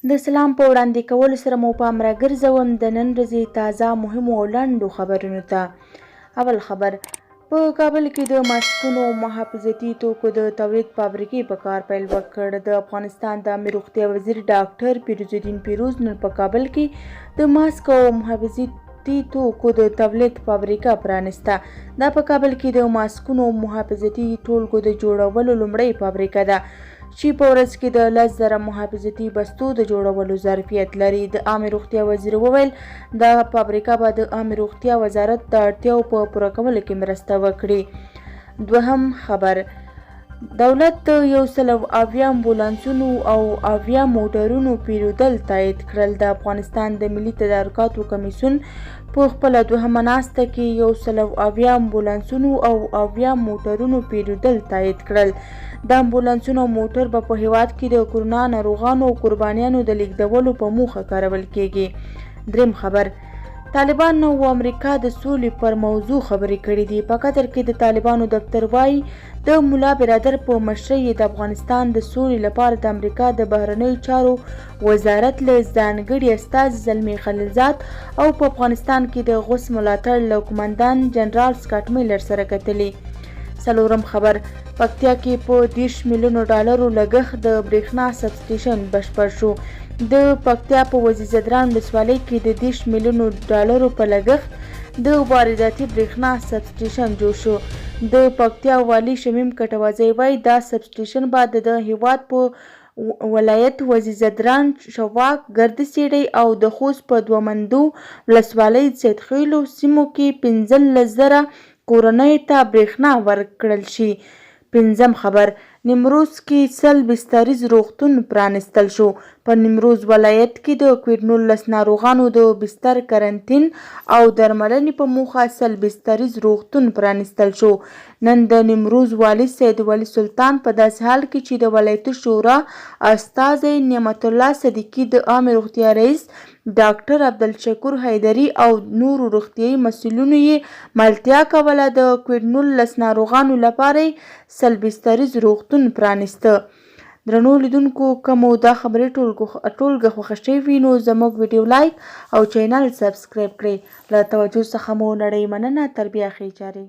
د سلام په وړاندې کولو سره مو پام راګرځوم د نن ورځې تازه مهمو او لنډو خبرونو ته. اول خبر: په کابل کې د ماسکونو او محافظتي توکو د تولید فابریکې په کار پیل وکړ. د افغانستان د عامه روغتیا وزیر ډاکټر فیروز الدین فیروز نن په کابل کې د ماسک او محافظتي توکو د تولید فابریکه پرانسته. دا په کابل کې د ماسکونو او محافظتي ټولګو د جوړولو لومړۍ فابریکه ده چې په ورځ کې د 10,000 محافظتي بستو د جوړولو ظرفیت لري. د عامه روغتیا وزیر وویل دا فابریکه به د عامه روغتیا وزارت د اړتیاو په پوره کولو کې مرسته وکړي. دوهم خبر: دولت د 180 امبولانسونو او 80 موټرونو پیرودل تایید کړل. د افغانستان د ملي تدارکاتو کمیسیون په خپله دوهمه ناسته کې 180 امبولانسونو او 80 موټرونو پیرودل تایید کړل. د امبولانسونو او موټر به په هیواد کې د کورونا ناروغانو او قربانیانو د لیږدولو په موخه کارول کیږي. دریم خبر: طالبان او امریکا د سولې پر موضوع خبرې کړې دي. په قطر کې د طالبانو دفتر وایي د ملا برادر په مشرۍ د افغانستان د سولې لپاره د امریکا د بهرنیو چارو وزارت له ځانګړي استازي زلمي خلیلزاد او په افغانستان کې د غوث ملاتړ له قومندان جنرال سکاټ میلر سره کتلي. څلورم خبر: پکتیا کې په 10 میلیونو ډالرو لګښت د برېښنا سب سټیشن بشپړ شو. د پکتیا په وزیر ځدران ولسوالۍ کې د 10 میلیونو ډالرو په لګښت د وارداتي برېښنا سب سټیشن جوړ شو. د پکتیا والي شمیم کټوازی وایي دا سب سټیشن به د هیواد په ولایت وزیر ځدران، شواک، ګردسیړی او د خوست په دومندو ولسوالۍ سیدخیلو سیمو کې 15,000 کورنیو ته برېښنا ورکړل شي. پنځم خبر: نیمروز کې 100 بستریز روغتون پرانستل شو. په نیمروز ولایت کې د کووډ-19 ناروغانو د بستر کرنټین او درملنې په موخه 100 بستریز روغتون پرانستل شو. نن د نیمروز والي سید ولي سلطان په داسې حال کې چې د ولایتي شورا استازی نعمت الله صدیقي، د عامه روغتیا رئیس ډاکټر عبدالشکور حیدري او نورو روغتیایي مسؤلینو یې ملتیا کوله د کووډ-19 ناروغانو لپاره 100 بستریز روغتون پرانسته. درنو لیدونکو، که مو دا خبرې ټولګه خوښه شوې نو زموږ ویډیو لایک او چینل سبسکرایب کړئ. له توجه څخه مو نړۍ مننه. تر بیا ښې چارې.